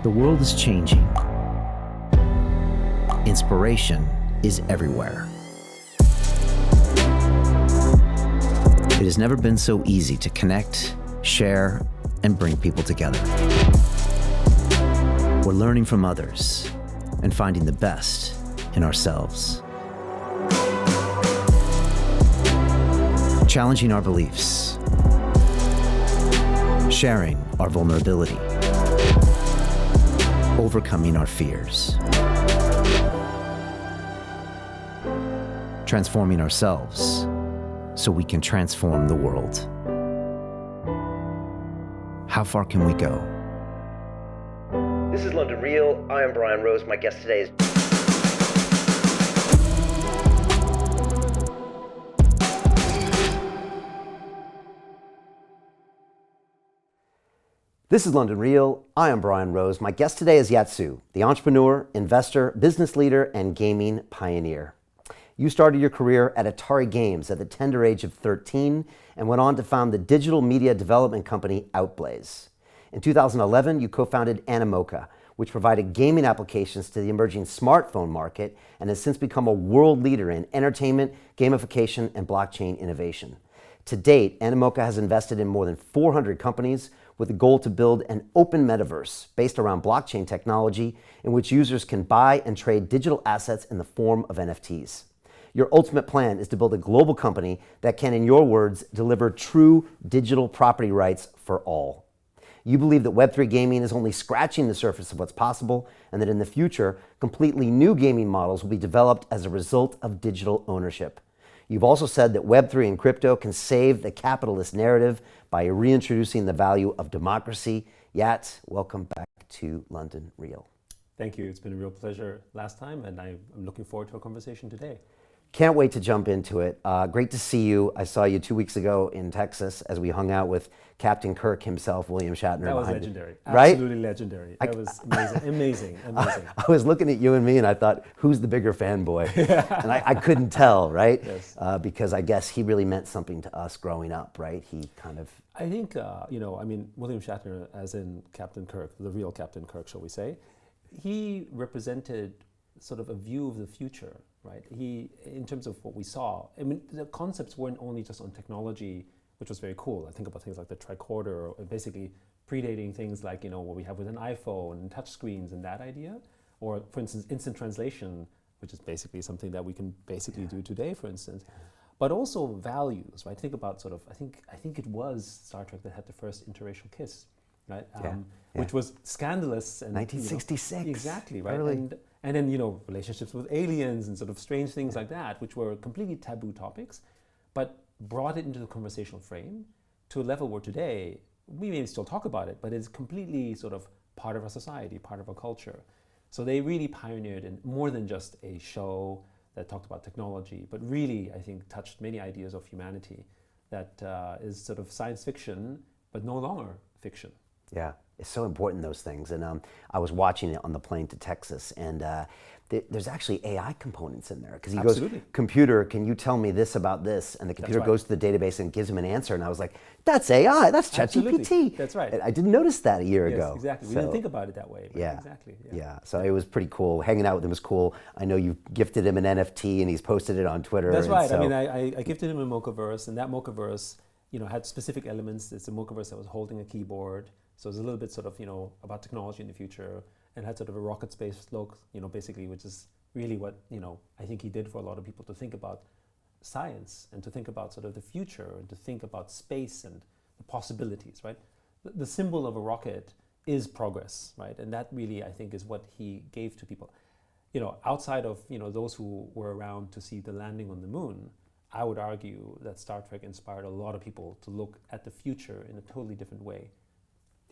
The world is changing. Inspiration is everywhere. It has never been so easy to connect, share, and bring people together. We're learning from others and finding the best in ourselves. Challenging our beliefs. Sharing our vulnerability. Overcoming our fears. Transforming ourselves so we can transform the world. How far can we go? This is London Real. I am Brian Rose. My guest today is... This is London Real. I am Brian Rose. My guest today is Yatsu, the entrepreneur, investor, business leader, and gaming pioneer. You started your career at Atari Games at the tender age of 13 and went on to found the digital media development company Outblaze. In 2011, you co-founded Animoca, which provided gaming applications to the emerging smartphone market and has since become a world leader in entertainment, gamification, and blockchain innovation. To date, Animoca has invested in more than 400 companies with the goal to build an open metaverse based around blockchain technology in which users can buy and trade digital assets in the form of NFTs. Your ultimate plan is to build a global company that can, in your words, deliver true digital property rights for all. You believe that Web3 gaming is only scratching the surface of what's possible, and that in the future, completely new gaming models will be developed as a result of digital ownership. You've also said that Web3 and crypto can save the capitalist narrative by reintroducing the value of democracy. Yat, welcome back to London Real. Thank you. It's been a real pleasure last time, and I'm looking forward to our conversation today. Can't wait to jump into it. Great to see you. I saw you 2 weeks ago in Texas as we hung out with Captain Kirk himself, William Shatner. That was legendary. Right? Absolutely legendary. That was amazing. Amazing. I was looking at you and me and I thought, who's the bigger fanboy? And I couldn't tell, right? Yes. Because I guess he really meant something to us growing up, right? He kind of... I think, William Shatner, as in Captain Kirk, the real Captain Kirk, shall we say, he represented sort of a view of the future, right? He, in terms of what we saw, I mean, the concepts weren't only just on technology, which was very cool. I think about things like the tricorder, or basically predating things like, what we have with an iPhone and touchscreens and that idea. Or, for instance, instant translation, which is basically something that we can basically do today, for instance. But also values, right? Think about sort of, I think it was Star Trek that had the first interracial kiss, right? Which was scandalous. And 1966. Exactly, right? Early. And then, relationships with aliens and sort of strange things like that, which were completely taboo topics, but brought it into the conversational frame to a level where today, we may still talk about it, but it's completely sort of part of our society, part of our culture. So they really pioneered in more than just a show that talked about technology, but really, I think, touched many ideas of humanity that is sort of science fiction, but no longer fiction. Yeah, it's so important, those things. And I was watching it on the plane to Texas, and there's actually AI components in there. Because he goes, computer, can you tell me this about this? And the computer goes to the database and gives him an answer. And I was like, that's AI, that's ChatGPT. That's right. I didn't notice that a year ago. Exactly. We didn't think about it that way. But yeah. Exactly. Yeah. So it was pretty cool. Hanging out with him was cool. I know you gifted him an NFT, and he's posted it on Twitter. That's right. So, I gifted him a Mochaverse, and that Mochaverse, had specific elements. It's a Mochaverse that was holding a keyboard. So it's a little bit sort of, about technology in the future, and had sort of a rocket space look, basically, which is really what, I think he did for a lot of people to think about science and to think about sort of the future and to think about space and the possibilities, right? The symbol of a rocket is progress, right? And that really, I think, is what he gave to people. Outside of, those who were around to see the landing on the moon, I would argue that Star Trek inspired a lot of people to look at the future in a totally different way.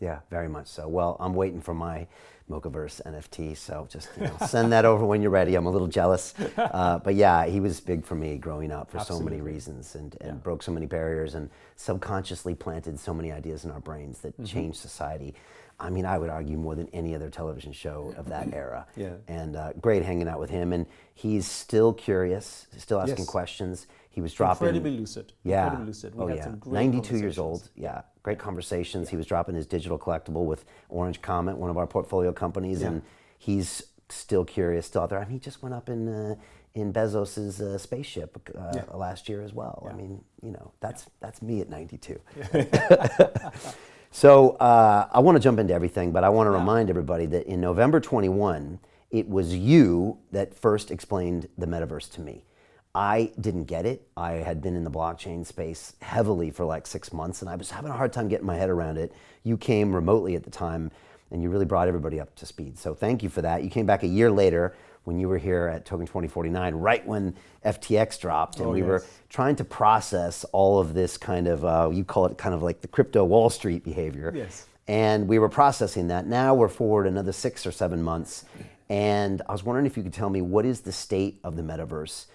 Yeah, very much so. Well, I'm waiting for my Mochaverse NFT, so just send that over when you're ready. I'm a little jealous. But yeah, he was big for me growing up for so many reasons, and broke so many barriers and subconsciously planted so many ideas in our brains that changed society. I mean, I would argue more than any other television show of that era. Yeah. And great hanging out with him. And he's still curious, still asking questions. He was dropping. Incredibly lucid. Yeah. Incredibly lucid. We had some great 92 years conversations. old. Yeah. Great conversations. He was dropping his digital collectible with Orange Comet, one of our portfolio companies, and he's still curious, still out there. I mean, he just went up in Bezos's spaceship last year as well. Yeah. I mean, that's me at 92. So I want to jump into everything, but I want to remind everybody that in November 21, it was you that first explained the metaverse to me. I didn't get it. I had been in the blockchain space heavily for like 6 months, and I was having a hard time getting my head around it. You came remotely at the time, and you really brought everybody up to speed. So thank you for that. You came back a year later when you were here at Token 2049, right when FTX dropped, and we were trying to process all of this kind of, you call it kind of like the crypto Wall Street behavior. Yes. And we were processing that. Now we're forward another 6 or 7 months, and I was wondering if you could tell me, what is the state of the metaverse?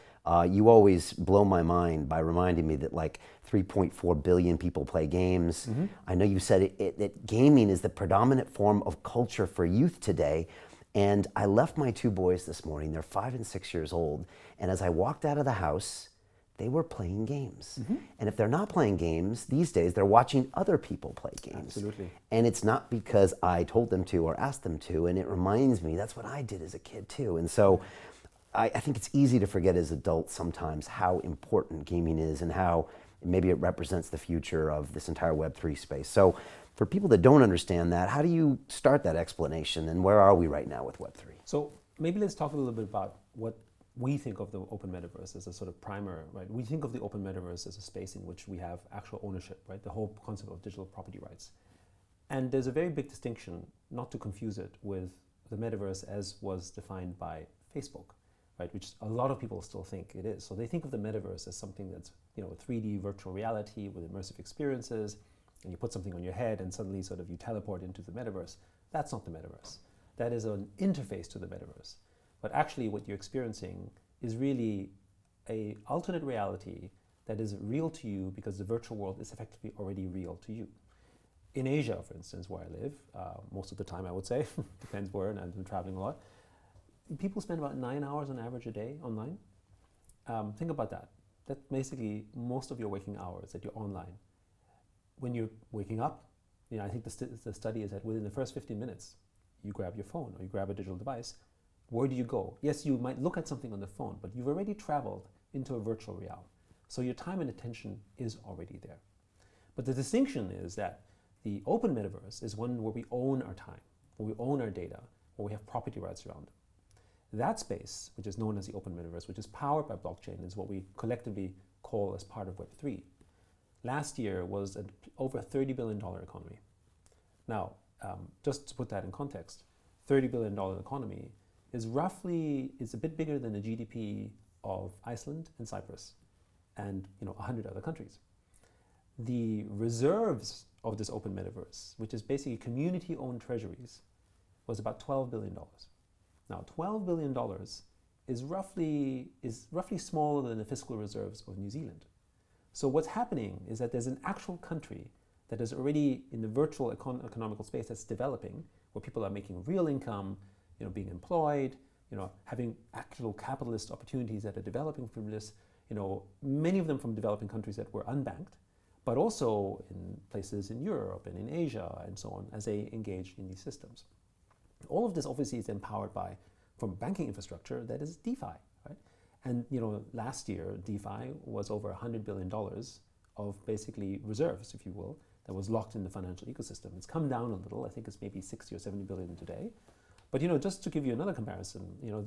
You always blow my mind by reminding me that like 3.4 billion people play games. Mm-hmm. I know you said that gaming is the predominant form of culture for youth today. And I left my 2 boys this morning. They're 5 and 6 years old. And as I walked out of the house, they were playing games. Mm-hmm. And if they're not playing games these days, they're watching other people play games. Absolutely. And it's not because I told them to or asked them to. And it reminds me, that's what I did as a kid too. And so I think it's easy to forget as adults sometimes how important gaming is and how maybe it represents the future of this entire Web3 space. So for people that don't understand that, how do you start that explanation, and where are we right now with Web3? So maybe let's talk a little bit about what we think of the open metaverse as a sort of primer, right? We think of the open metaverse as a space in which we have actual ownership, right? The whole concept of digital property rights. And there's a very big distinction, not to confuse it with the metaverse as was defined by Facebook, right? Which a lot of people still think it is. So they think of the metaverse as something that's, 3D virtual reality with immersive experiences, and you put something on your head and suddenly sort of you teleport into the metaverse. That's not the metaverse. That is an interface to the metaverse. But actually what you're experiencing is really an alternate reality that is real to you because the virtual world is effectively already real to you. In Asia, for instance, where I live, most of the time I would say, depends where, and I've been traveling a lot, people spend about 9 hours on average a day online. Think about that. That's basically most of your waking hours that you're online. When you're waking up, I think the study is that within the first 15 minutes, you grab your phone or you grab a digital device. Where do you go? Yes, you might look at something on the phone, but you've already traveled into a virtual realm. So your time and attention is already there. But the distinction is that the open metaverse is one where we own our time, where we own our data, where we have property rights around it. That space, which is known as the open metaverse, which is powered by blockchain, is what we collectively call as part of Web3. Last year was an over $30 billion economy. Now, just to put that in context, $30 billion economy is a bit bigger than the GDP of Iceland and Cyprus and 100 other countries. The reserves of this open metaverse, which is basically community-owned treasuries, was about $12 billion. Now, $12 billion is roughly smaller than the fiscal reserves of New Zealand. So what's happening is that there's an actual country that is already in the virtual economical space that's developing, where people are making real income, being employed, having actual capitalist opportunities that are developing from this, many of them from developing countries that were unbanked, but also in places in Europe and in Asia and so on as they engage in these systems. All of this obviously is empowered from banking infrastructure that is DeFi, right? And last year DeFi was over $100 billion of basically reserves, if you will, that was locked in the financial ecosystem. It's come down a little. I think it's maybe 60 or 70 billion today. But just to give you another comparison, I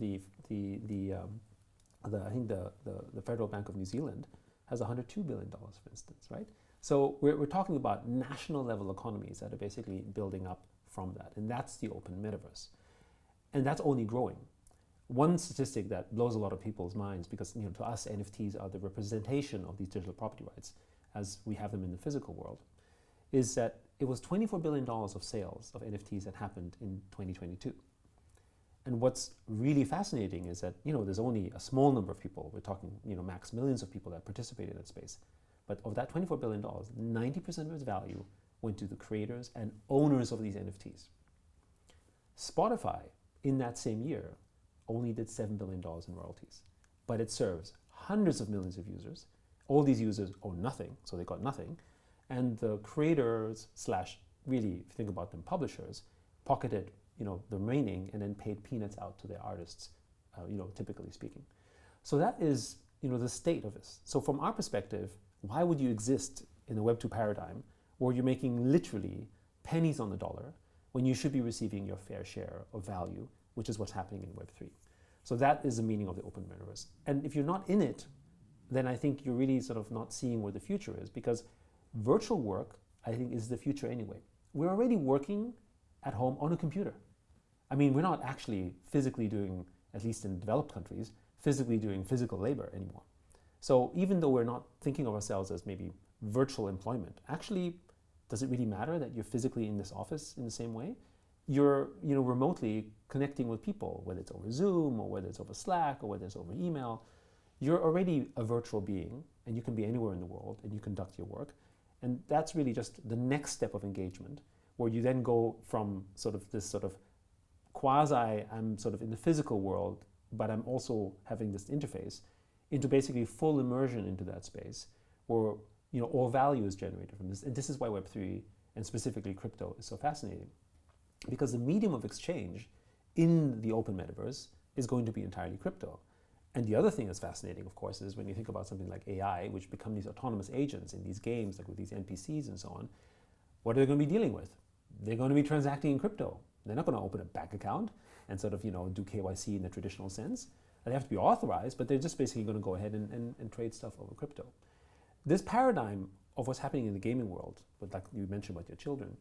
think the Federal Bank of New Zealand has $102 billion, for instance, right? So we're talking about national level economies that are basically building up from that, and that's the open metaverse. And that's only growing. One statistic that blows a lot of people's minds, because to us NFTs are the representation of these digital property rights as we have them in the physical world, is that it was $24 billion of sales of NFTs that happened in 2022. And what's really fascinating is that there's only a small number of people, we're talking max millions of people that participate in that space. But of that $24 billion, 90% of its value went to the creators and owners of these NFTs. Spotify, in that same year, only did $7 billion in royalties, but it serves hundreds of millions of users All these users own nothing, so they got nothing. And the creators slash, really, if you think about them, publishers, pocketed the remaining and then paid peanuts out to their artists, typically speaking. So that is the state of this. So from our perspective, why would you exist in a Web2 paradigm where you're making literally pennies on the dollar when you should be receiving your fair share of value, which is what's happening in Web3. So that is the meaning of the open metaverse. And if you're not in it, then I think you're really sort of not seeing where the future is, because virtual work, I think, is the future anyway. We're already working at home on a computer. I mean, we're not actually physically doing, at least in developed countries, physically doing physical labor anymore. So even though we're not thinking of ourselves as maybe virtual employment, actually, does it really matter that you're physically in this office in the same way? You're remotely connecting with people, whether it's over Zoom or whether it's over Slack or whether it's over email. You're already a virtual being, and you can be anywhere in the world and you conduct your work. And that's really just the next step of engagement, where you then go from this quasi, I'm sort of in the physical world, but I'm also having this interface, into basically full immersion into that space, where all value is generated from this. And this is why Web3, and specifically crypto, is so fascinating. Because the medium of exchange in the open metaverse is going to be entirely crypto. And the other thing that's fascinating, of course, is when you think about something like AI, which become these autonomous agents in these games, like with these NPCs and so on, what are they going to be dealing with? They're going to be transacting in crypto. They're not going to open a bank account and sort of, do KYC in the traditional sense. They have to be authorized, but they're just basically going to go ahead and trade stuff over crypto. This paradigm of what's happening in the gaming world, but like you mentioned about your children,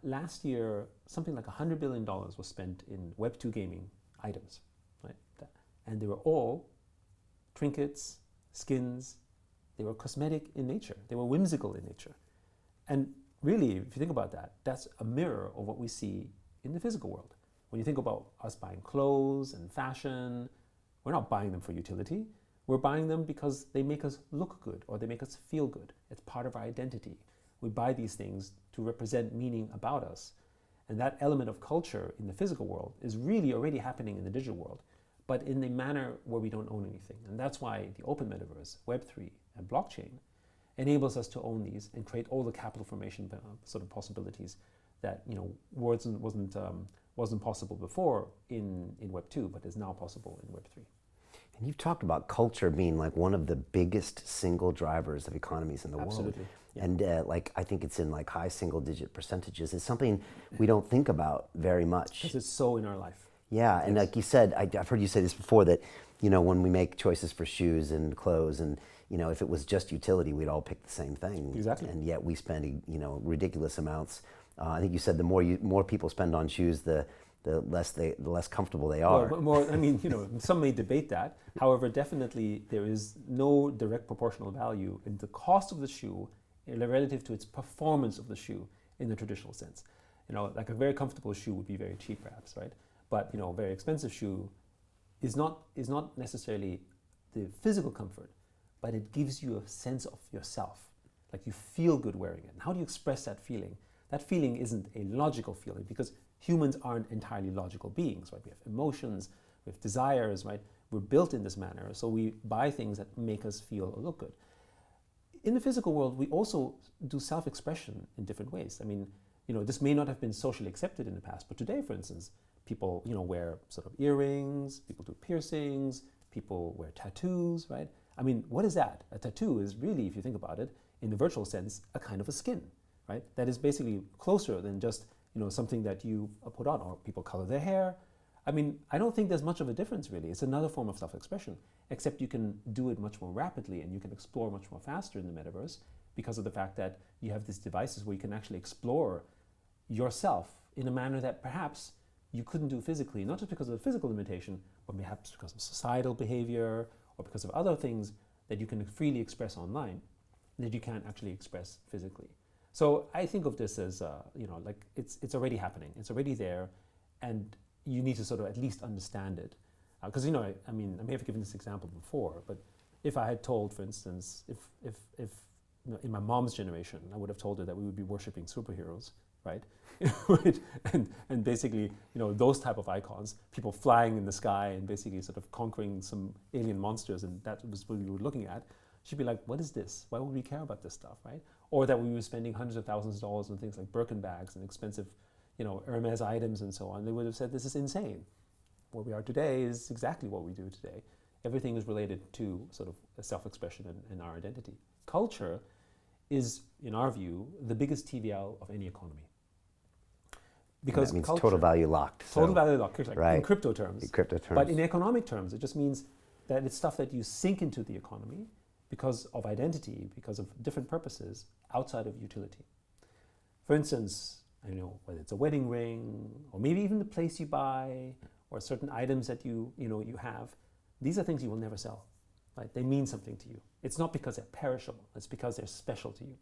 last year, something like $100 billion was spent in Web2 gaming items, right? And they were all trinkets, skins. They were cosmetic in nature. They were whimsical in nature. And really, if you think about that, that's a mirror of what we see in the physical world. When you think about us buying clothes and fashion, we're not buying them for utility. We're buying them because they make us look good or they make us feel good. It's part of our identity. We buy these things to represent meaning about us. And that element of culture in the physical world is really already happening in the digital world, but in a manner where we don't own anything. And that's why the open metaverse, Web3, and blockchain enables us to own these and create all the capital formation sort of possibilities that wasn't possible before in Web2, but is now possible in Web3. And you've talked about culture being like one of the biggest single drivers of economies in the Absolutely. world. Yeah. And I think it's in like high single digit percentages. It's something we don't think about very much. Because it's so in our life. Yeah, and like you said, I've heard you say this before, that when we make choices for shoes and clothes, and if it was just utility, we'd all pick the same thing. Exactly. And yet we spend ridiculous amounts. I think you said the more people spend on shoes, the less comfortable they are. Well, some may debate that. However, definitely there is no direct proportional value in the cost of the shoe relative to its performance of the shoe in the traditional sense. Like a very comfortable shoe would be very cheap, perhaps, right? But a very expensive shoe is not necessarily the physical comfort, but it gives you a sense of yourself. Like you feel good wearing it. And how do you express that feeling? That feeling isn't a logical feeling, because humans aren't entirely logical beings, right? We have emotions, we have desires, right? We're built in this manner, so we buy things that make us feel or look good. In the physical world, we also do self-expression in different ways. This may not have been socially accepted in the past, but today, for instance, people, wear sort of earrings, people do piercings, people wear tattoos, right? What is that? A tattoo is really, if you think about it, in the virtual sense, a kind of a skin, right? That is basically closer than just, something that you put on, or people color their hair. I don't think there's much of a difference, really. It's another form of self-expression, except you can do it much more rapidly and you can explore much more faster in the metaverse because of the fact that you have these devices where you can actually explore yourself in a manner that perhaps you couldn't do physically, not just because of the physical limitation, but perhaps because of societal behavior or because of other things that you can freely express online that you can't actually express physically. So I think of this as, it's already happening. It's already there, and you need to sort of at least understand it. Because, I may have given this example before, but if I had told, for instance, if in my mom's generation, I would have told her that we would be worshiping superheroes, right? and basically, those type of icons, people flying in the sky and basically sort of conquering some alien monsters, and that was what we were looking at. should be like, what is this? Why would we care about this stuff, right? Or that we were spending hundreds of thousands of dollars on things like Birkin bags and expensive, Hermes items and so on. They would have said, this is insane. Where we are today is exactly what we do today. Everything is related to sort of a self-expression and our identity. Culture is, in our view, the biggest TVL of any economy. Because that means culture, total value locked. Total value locked, like right. in crypto terms. In crypto terms. But in economic terms, it just means that it's stuff that you sink into the economy because of identity, because of different purposes outside of utility. For instance, whether it's a wedding ring, or maybe even the place you buy, or certain items that you have, these are things you will never sell. Right? They mean something to you. It's not because they're perishable, it's because they're special to you.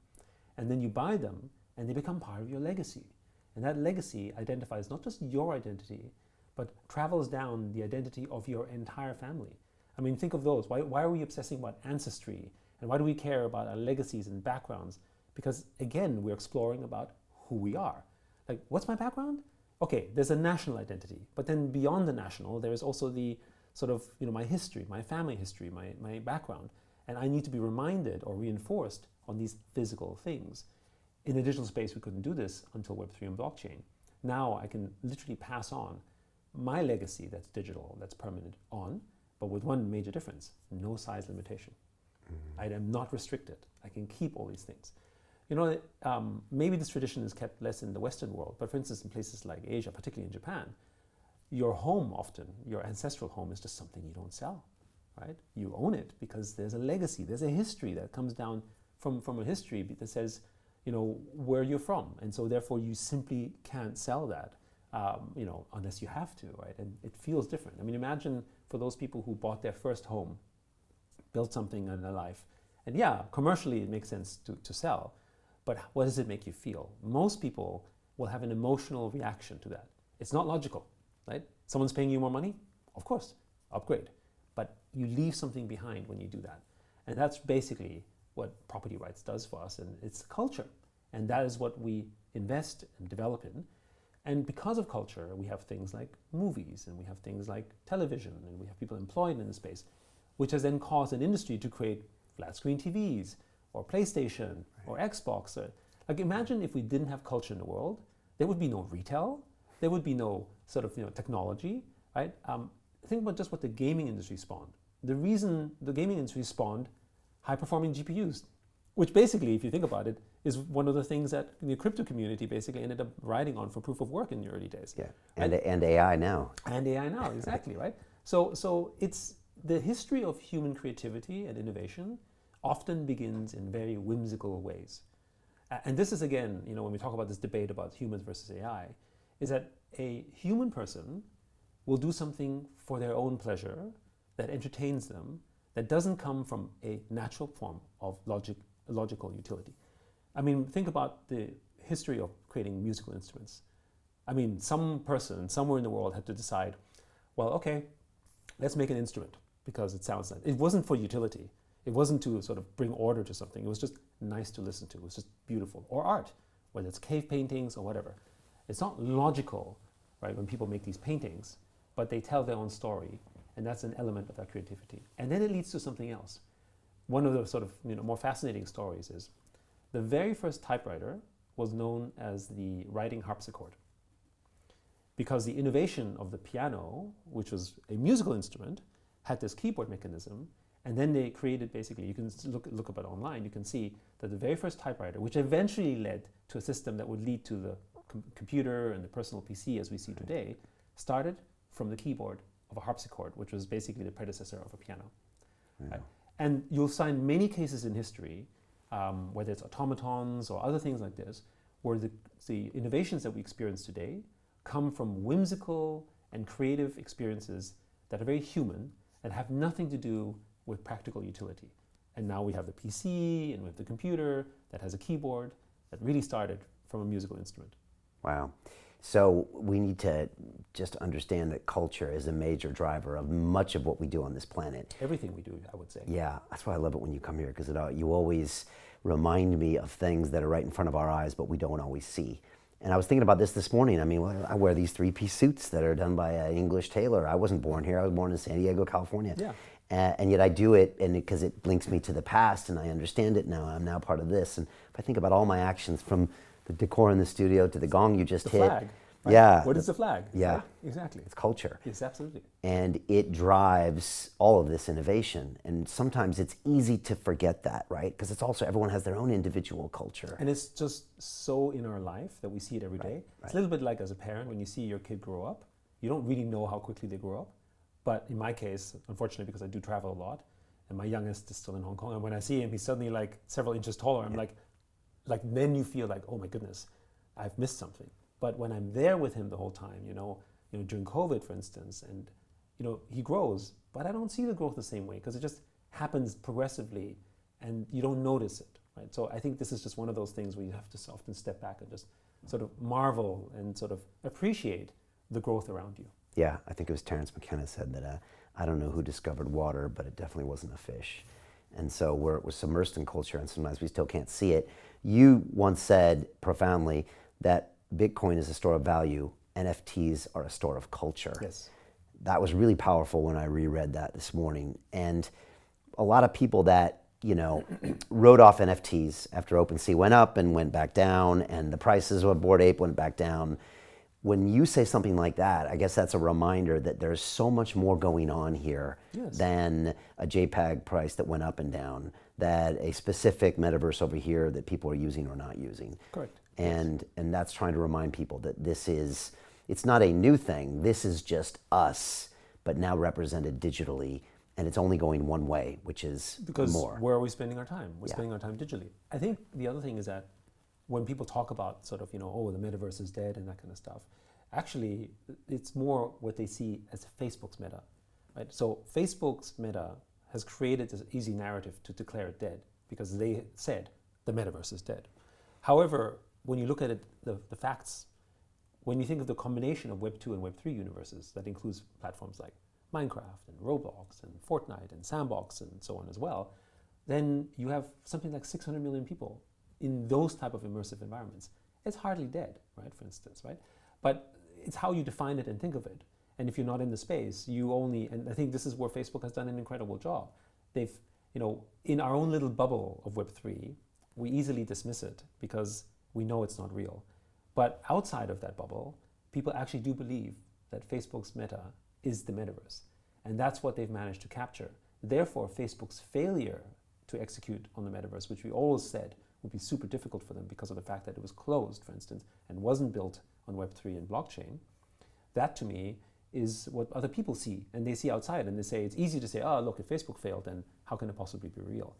And then you buy them, and they become part of your legacy. And that legacy identifies not just your identity, but travels down the identity of your entire family. I mean, think of those. Why are we obsessing about ancestry? And why do we care about our legacies and backgrounds? Because, again, we're exploring about who we are. Like, what's my background? Okay, there's a national identity. But then beyond the national, there is also the sort of, my history, my family history, my background. And I need to be reminded or reinforced on these physical things. In the digital space, we couldn't do this until Web3 and blockchain. Now I can literally pass on my legacy that's digital, that's permanent on, but with one major difference: no size limitation. Mm-hmm. I am not restricted. I can keep all these things. Maybe this tradition is kept less in the Western world, but for instance, in places like Asia, particularly in Japan, your home often, your ancestral home, is just something you don't sell, right? You own it because there's a legacy, there's a history that comes down from a history that says, where you're from. And so therefore you simply can't sell that, unless you have to, right? And it feels different. I mean, imagine for those people who bought their first home, built something in their life, and yeah, commercially it makes sense to sell, but what does it make you feel? Most people will have an emotional reaction to that. It's not logical, right? Someone's paying you more money? Of course, upgrade. But you leave something behind when you do that. And that's basically what property rights does for us, and it's culture. And that is what we invest and develop in. And because of culture, we have things like movies, and we have things like television, and we have people employed in the space, which has then caused an industry to create flat screen TVs, or PlayStation, or Xbox. Like, imagine if we didn't have culture in the world, there would be no retail, there would be no sort of technology, right? Think about just what the gaming industry spawned. The reason the gaming industry spawned high-performing GPUs, which basically, if you think about it, is one of the things that the crypto community basically ended up riding on for proof of work in the early days. Yeah, right? and AI now. And AI now, exactly, right? So it's the history of human creativity and innovation often begins in very whimsical ways. And this is, again, when we talk about this debate about humans versus AI, is that a human person will do something for their own pleasure that entertains them, that doesn't come from a natural form of logical utility. I mean, think about the history of creating musical instruments. I mean, some person somewhere in the world had to decide, well, okay, let's make an instrument because it sounds nice. It wasn't for utility. It wasn't to sort of bring order to something. It was just nice to listen to. It was just beautiful. Or art, whether it's cave paintings or whatever. It's not logical, right, when people make these paintings, but they tell their own story. And that's an element of that creativity. And then it leads to something else. One of the sort of more fascinating stories is the very first typewriter was known as the writing harpsichord, because the innovation of the piano, which was a musical instrument, had this keyboard mechanism, and then they created basically, you can look up it online, you can see that the very first typewriter, which eventually led to a system that would lead to the computer and the personal PC as we see today, started from the keyboard of a harpsichord, which was basically the predecessor of a piano. Yeah. Right? And you'll find many cases in history, whether it's automatons or other things like this, where the innovations that we experience today come from whimsical and creative experiences that are very human and have nothing to do with practical utility. And now we have the PC and we have the computer that has a keyboard that really started from a musical instrument. Wow. So we need to just understand that culture is a major driver of much of what we do on this planet. Everything we do, I would say. Yeah, that's why I love it when you come here, because you always remind me of things that are right in front of our eyes, but we don't always see. And I was thinking about this morning. I mean, I wear these three-piece suits that are done by an English tailor. I wasn't born here. I was born in San Diego, California. Yeah. And yet I do it, and because it links me to the past, and I understand it now. I'm now part of this. And if I think about all my actions, from the decor in the studio to the gong you just hit. Flag. Right? Yeah. What is the flag? Yeah. Right? Exactly. It's culture. Yes, absolutely. And it drives all of this innovation. And sometimes it's easy to forget that, right? Because it's also, everyone has their own individual culture. And it's just so in our life that we see it every day. It's a little bit like as a parent, when you see your kid grow up, you don't really know how quickly they grow up. But in my case, unfortunately, because I do travel a lot, and my youngest is still in Hong Kong, and when I see him, he's suddenly like several inches taller. I'm like then you feel like, oh my goodness, I've missed something. But when I'm there with him the whole time, during COVID, for instance, and he grows, but I don't see the growth the same way, because it just happens progressively, and you don't notice it, right? So I think this is just one of those things where you have to often step back and just sort of marvel and sort of appreciate the growth around you. Yeah, I think it was Terence McKenna said that, I don't know who discovered water, but it definitely wasn't a fish. And so we're submersed in culture, and sometimes we still can't see it. You once said profoundly that Bitcoin is a store of value, NFTs are a store of culture. Yes. That was really powerful when I reread that this morning. And a lot of people that, wrote off NFTs after OpenSea went up and went back down, and the prices of Bored Ape went back down. When you say something like that, I guess that's a reminder that there's so much more going on here than a JPEG price that went up and down, that a specific metaverse over here that people are using or not using. Correct. And that's trying to remind people that it's not a new thing. This is just us, but now represented digitally, and it's only going one way, which is because more. Where are we spending our time? We're spending our time digitally. I think the other thing is that when people talk about sort of, oh, the metaverse is dead and that kind of stuff, actually, it's more what they see as Facebook's meta, right? So Facebook's meta has created this easy narrative to declare it dead, because they said the metaverse is dead. However, when you look at it, the facts, when you think of the combination of Web 2 and Web 3 universes, that includes platforms like Minecraft and Roblox and Fortnite and Sandbox and so on as well, then you have something like 600 million people in those type of immersive environments. It's hardly dead, right, for instance, right? But it's how you define it and think of it. And if you're not in the space, and I think this is where Facebook has done an incredible job. They've, in our own little bubble of Web3, we easily dismiss it because we know it's not real. But outside of that bubble, people actually do believe that Facebook's meta is the metaverse. And that's what they've managed to capture. Therefore, Facebook's failure to execute on the metaverse, which we always said would be super difficult for them because of the fact that it was closed, for instance, and wasn't built on Web3 and blockchain, that to me is what other people see. And they see outside, and they say, it's easy to say, oh, look, if Facebook failed, then how can it possibly be real?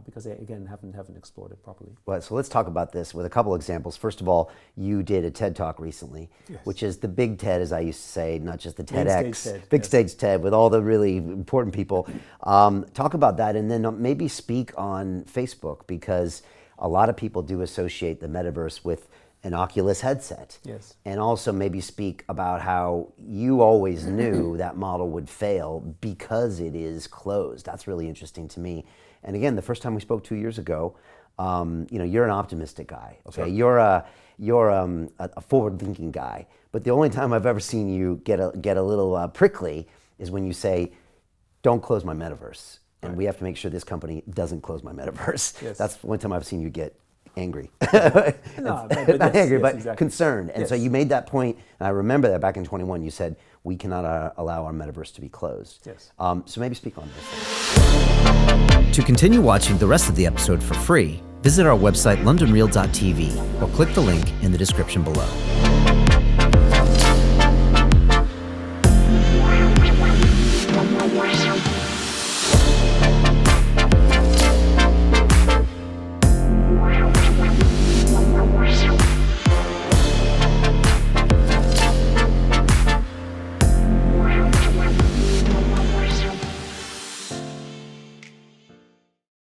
Because they, again, haven't explored it properly. Well, so let's talk about this with a couple examples. First of all, you did a TED Talk recently, which is the big TED, as I used to say, not just the TEDx. Big stage TED with all the really important people. Talk about that, and then maybe speak on Facebook, because a lot of people do associate the metaverse with an Oculus headset. Yes. And also maybe speak about how you always knew that model would fail because it is closed. That's really interesting to me. And again, the first time we spoke 2 years ago, you're an optimistic guy. Okay, sure. You're a forward-thinking guy. But the only time I've ever seen you get a little prickly is when you say, "Don't close my metaverse," and we have to make sure this company doesn't close my metaverse. Yes. That's one time I've seen you get angry. No, not angry, but exactly. concerned. And so you made that point, and I remember that back in 21, you said, we cannot allow our metaverse to be closed. Yes. So maybe speak on this. To continue watching the rest of the episode for free, visit our website londonreal.tv or click the link in the description below.